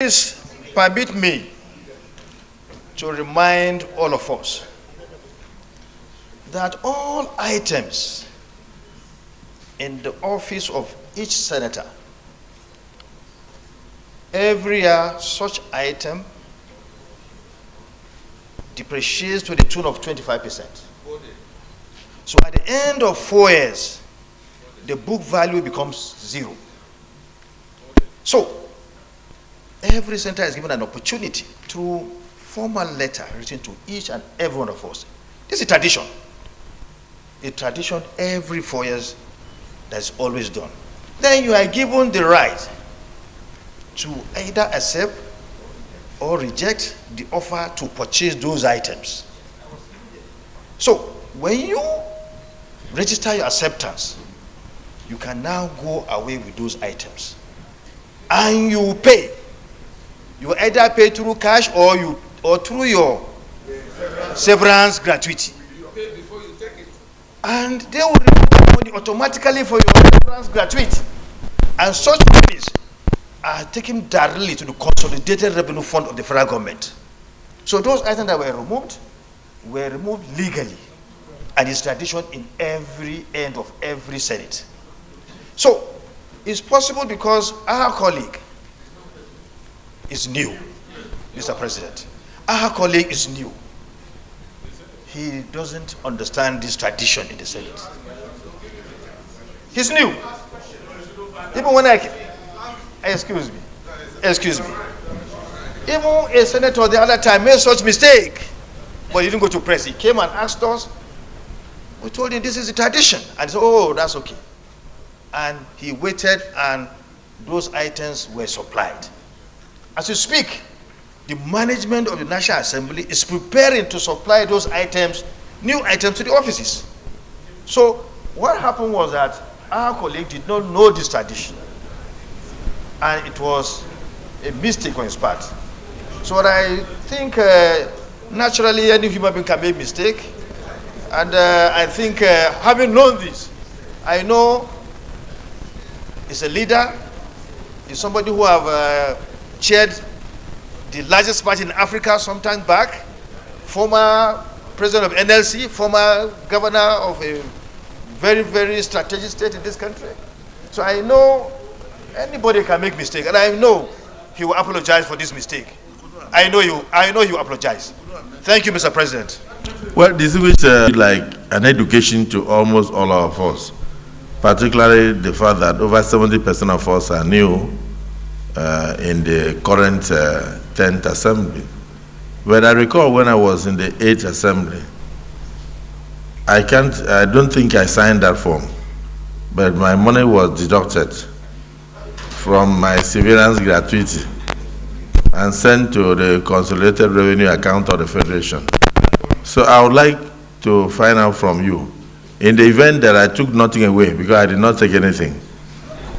Please permit me to remind all of us that all items in the office of each senator, every year such item depreciates to the tune of 25%. So at the end of 4 years, the book value becomes zero. So every senator is given an opportunity through formal letter written to each and every one of us. This is a tradition. A tradition every 4 years that's always done. Then you are given the right to either accept or reject the offer to purchase those items. So when you register your acceptance, you can now go away with those items. And you pay. You either pay through cash or through your severance gratuity. You pay before you take it. And they will remove the money automatically for your severance gratuity. And such monies are taken directly to the consolidated revenue fund of the federal government. So those items that were removed legally. And it's tradition in every end of every Senate. So it's possible because our colleague is new, Mr. President. Our colleague is new. He doesn't understand this tradition in the Senate. He's new. Even when excuse me. Even a senator the other time made such mistake, but he didn't go to press. He came and asked us. We told him this is a tradition, and he said, "Oh, that's okay." And he waited, and those items were supplied. As you speak, the management of the National Assembly is preparing to supply those items, new items, to the offices. So what happened was that our colleague did not know this tradition, and it was a mistake on his part. So I think naturally any human being can make a mistake, and I think having known this, I know he's a leader, he's somebody who have chaired the largest party in Africa sometime back, former president of NLC, former governor of a very, very strategic state in this country. So I know anybody can make mistake, and I know he will apologize for this mistake. I know he will apologize. Thank you, Mr. President. Well, this is like an education to almost all of us, particularly the fact that over 70% of us are new in the current 10th Assembly. When I recall when I was in the 8th Assembly, I don't think I signed that form, but my money was deducted from my severance gratuity and sent to the consolidated revenue account of the Federation. So I would like to find out from you, in the event that I took nothing away because I did not take anything,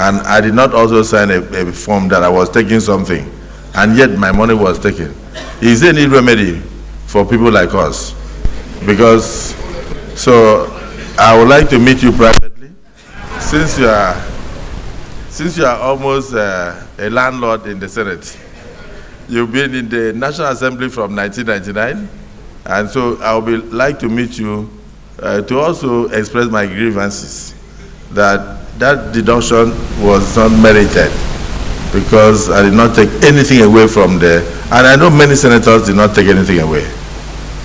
and I did not also sign a form that I was taking something, and yet my money was taken. Is there any remedy for people like us? Because, so I would like to meet you privately, since you are almost a landlord in the Senate. You've been in the National Assembly from 1999, and so I would like to meet you to also express my grievances that deduction was not merited, because I did not take anything away from there, and I know many senators did not take anything away,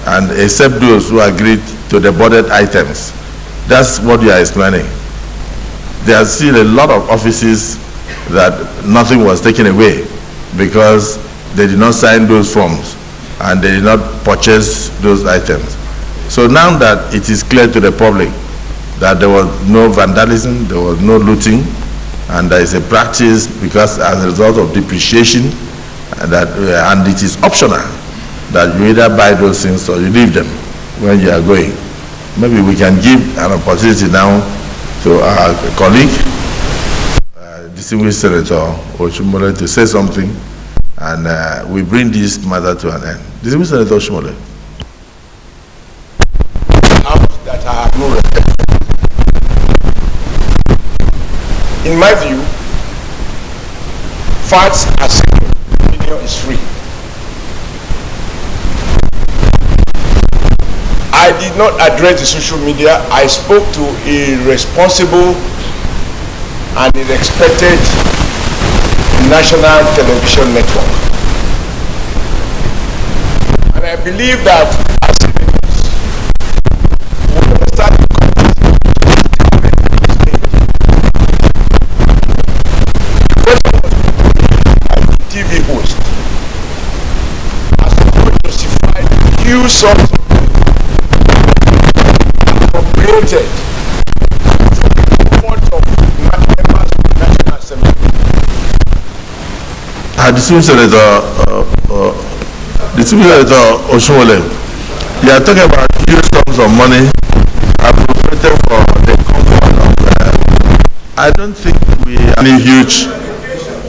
and except those who agreed to the budget items. That's what you are explaining. There are still a lot of offices that nothing was taken away because they did not sign those forms and they did not purchase those items. So now that it is clear to the public that there was no vandalism, there was no looting, and there is a practice because as a result of depreciation, and it is optional that you either buy those things or you leave them when you are going. Maybe we can give an opportunity now to our colleague, distinguished Senator Oshiomhole, to say something, and we bring this matter to an end. Distinguished Senator Oshiomhole. That I have no respect. In my view, facts are simple. I did not address the social media. I spoke to a responsible and a respected national television network. And I believe that as senators, we understand the context. The question was by the TV host as to justify the use of appropriated for the comfort of members of the National Assembly. Senator Oshiomhole, you are talking about huge sums of money appropriated for the comfort of. I don't think we have any huge.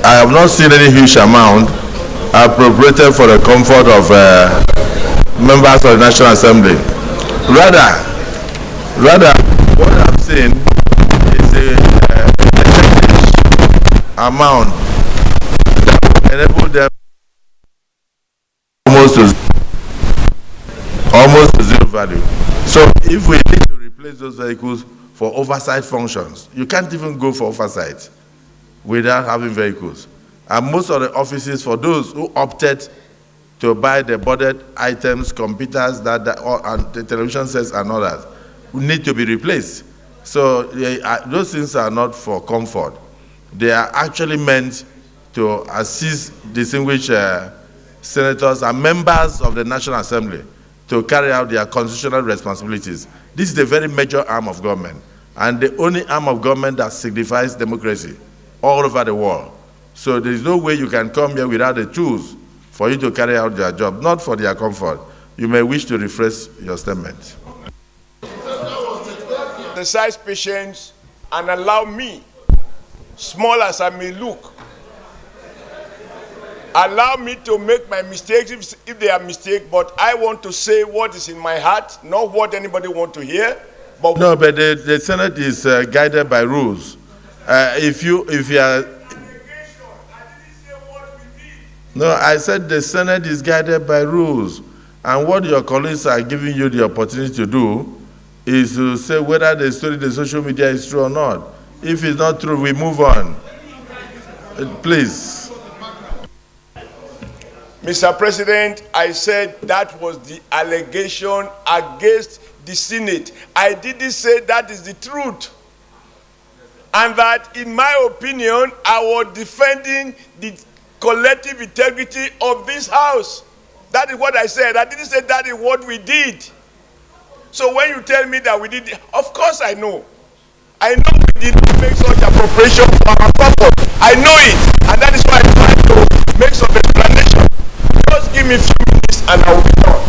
I have not seen any huge amount appropriated for the comfort of members of the National Assembly. Rather, what I've seen is a amount that will enable them almost to zero value. So if we need to replace those vehicles for oversight functions, you can't even go for oversight without having vehicles. And most of the offices, for those who opted to buy the boarded items, computers, and the television sets and others, need to be replaced. So those things are not for comfort. They are actually meant to assist distinguished senators and members of the National Assembly to carry out their constitutional responsibilities. This is a very major arm of government, and the only arm of government that signifies democracy all over the world. So there is no way you can come here without the tools for you to carry out their job, not for their comfort. You may wish to rephrase your statement. Exercise patience and allow me, small as I may look, allow me to make my mistakes if they are mistakes, but I want to say what is in my heart, not what anybody wants to hear. But no, but the Senate is guided by rules. If you are... No, I said the Senate is guided by rules. And what your colleagues are giving you the opportunity to do is to say whether the story in the social media is true or not. If it's not true, we move on. Please. Mr. President, I said that was the allegation against the Senate. I didn't say that is the truth. And that, in my opinion, I was defending the collective integrity of this House. That is what I said. I didn't say that is what we did. So when you tell me that we did, of course I know. I know we did not make such appropriation for our purpose. I know it. And that is why I try to make some explanation. Just give me a few minutes and I will be done.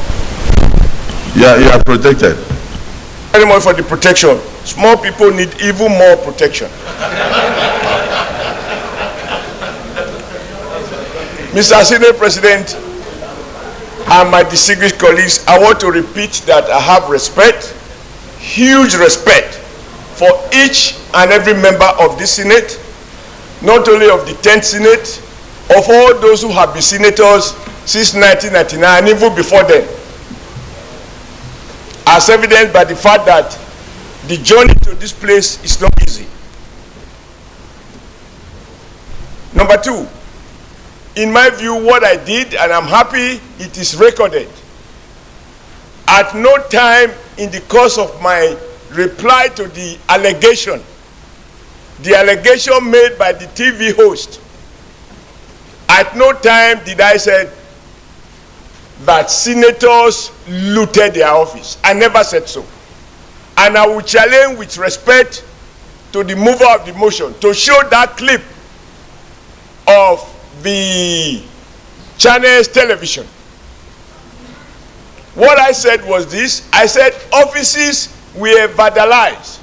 Yeah, you are protected. Very much for the protection. Small people need even more protection. Mr. Senate President and my distinguished colleagues, I want to repeat that I have respect, huge respect, for each and every member of this Senate, not only of the 10th Senate, of all those who have been senators since 1999 and even before then, as evidenced by the fact that the journey to this place is not easy. Number two, in my view, what I did, and I'm happy it is recorded, at no time in the course of my reply to the allegation made by the TV host, at no time did I say that senators looted their office. I never said so. And I will challenge with respect to the mover of the motion to show that clip of the channel's television. What I said was this: I said offices were vandalized.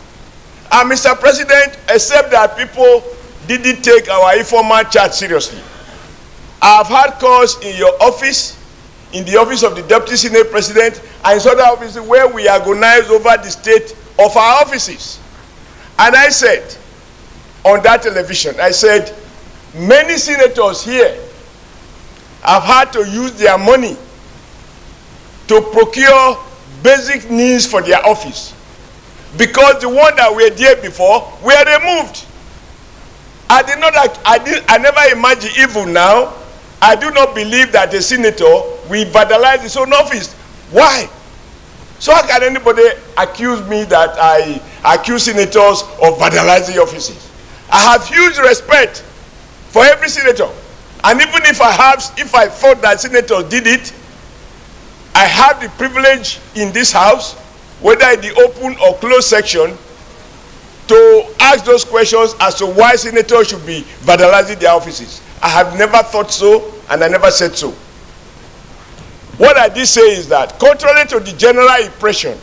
And Mr. President, except that people didn't take our informal chat seriously, I've had calls in your office, in the office of the Deputy Senate President, and in other offices where we agonize over the state of our offices. And I said on that television, I said, many senators here have had to use their money to procure basic needs for their office. Because the one that were there before were removed. I never imagined even now. I do not believe that a senator will vandalize his own office. Why? So how can anybody accuse me that I accuse senators of vandalizing offices? I have huge respect for every senator. And even if I thought that senators did it, I have the privilege in this house, whether in the open or closed section, to ask those questions as to why senators should be vandalizing their offices. I have never thought so, and I never said so. What I did say is that, contrary to the general impression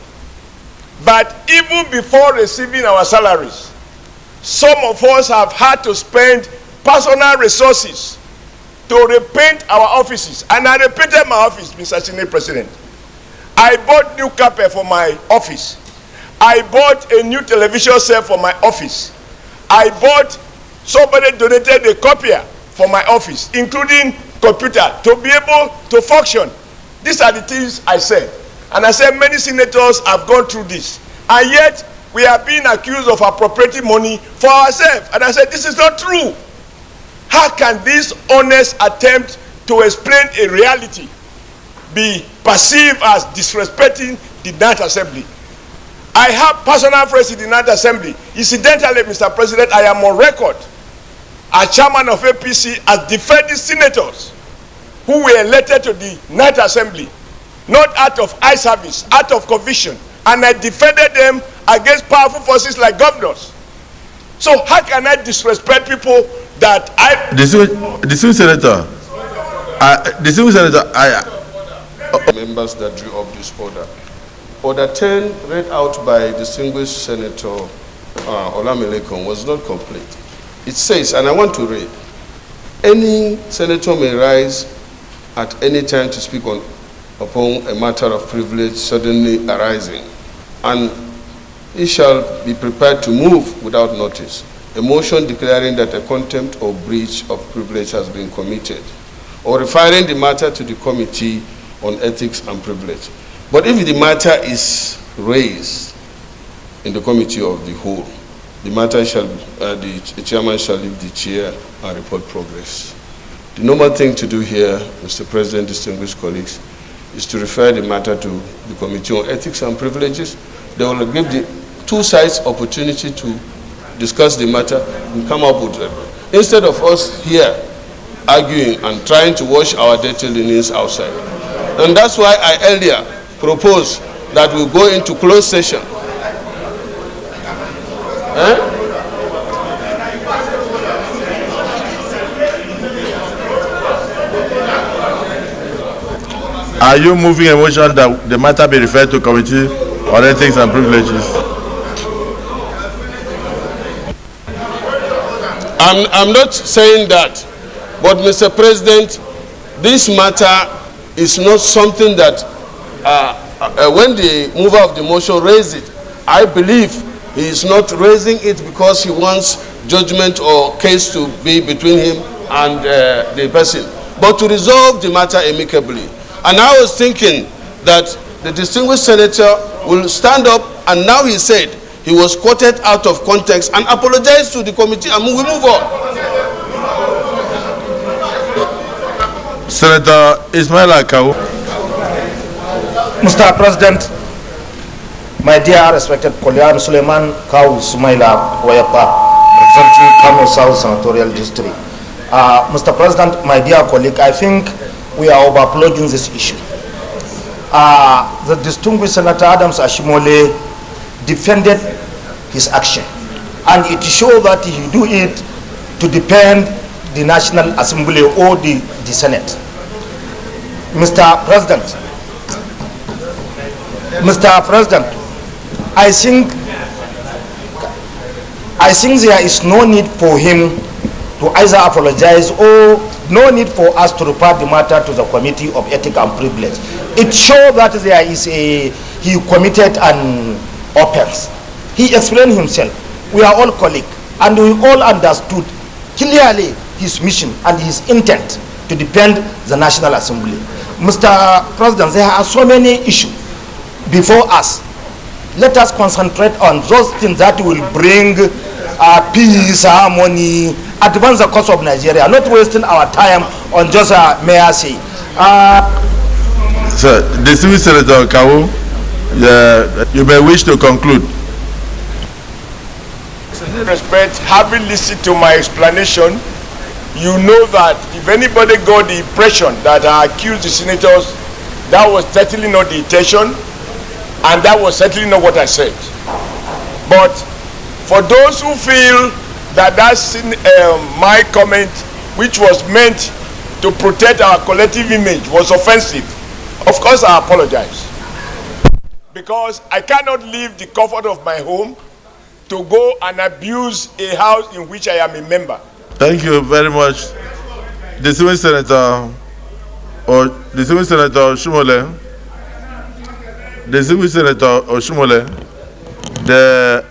that even before receiving our salaries, some of us have had to spend personal resources to repaint our offices. And I repainted my office, Mr. Senate President. I bought new carpet for my office. I bought a new television set for my office. Somebody donated a copier for my office, including computer, to be able to function. These are the things I said. And I said many senators have gone through this. And yet, we are being accused of appropriating money for ourselves. And I said, this is not true. How can this honest attempt to explain a reality be perceived as disrespecting the National Assembly? I have personal friends in the National Assembly. Incidentally, Mr. President, I am on record as chairman of APC as defending senators who were elected to the National Assembly, not out of eye service, out of conviction. And I defended them against powerful forces like governors. So how can I disrespect people that I... Members that drew up this order. Order 10, read out by distinguished Senator Olamilekon, was not complete. It says, and I want to read, any senator may rise at any time to speak upon a matter of privilege suddenly arising, and he shall be prepared to move without notice a motion declaring that a contempt or breach of privilege has been committed, or referring the matter to the Committee on Ethics and Privilege. But if the matter is raised in the Committee of the Whole, the matter shall, the chairman shall leave the chair and report progress. The normal thing to do here, Mr. President, distinguished colleagues, is to refer the matter to the Committee on Ethics and Privileges. They will give the two sides opportunity to discuss the matter and come up with it. Instead of us here arguing and trying to wash our dirty linens outside. And that's why I earlier proposed that we go into closed session. Are you moving a motion that the matter be referred to Committee on Ethics and Privileges? I'm not saying that, but Mr. President, this matter is not something that when the mover of the motion raised it, I believe he is not raising it because he wants judgment or case to be between him and the person, but to resolve the matter amicably. And I was thinking that the distinguished senator will stand up, and now he said he was quoted out of context and apologized to the committee, and we move on. Senator Ismail Akau. Mr. President, my dear respected colleague Suleiman Kau Sumaila Wayapa, representing Kano South Senatorial District. Mr. President, my dear colleague, I think we are overplugging this issue. The distinguished Senator Adams Oshiomhole defended his action, and it shows that he do it to defend the National Assembly or the Senate. Mr. President, I think there is no need for him to either apologize or no need for us to refer the matter to the Committee of Ethics and Privilege. It shows that there is he committed an offense. He explained himself. We are all colleagues, and we all understood clearly his mission and his intent to defend the National Assembly. Mr. President, there are so many issues before us. Let us concentrate on those things that will bring peace, harmony, advance the cause of Nigeria, not wasting our time on just mayor say. Sir, distinguished Senator Kawu, you may wish to conclude. In respect, having listened to my explanation, you know that if anybody got the impression that I accused the senators, that was certainly not the intention, and that was certainly not what I said. But for those who feel that that's my comment, which was meant to protect our collective image, was offensive, of course I apologize. Because I cannot leave the comfort of my home to go and abuse a house in which I am a member. Thank you very much. Distinguished Senator Oshiomhole. Distinguished Senator Oshiomhole, the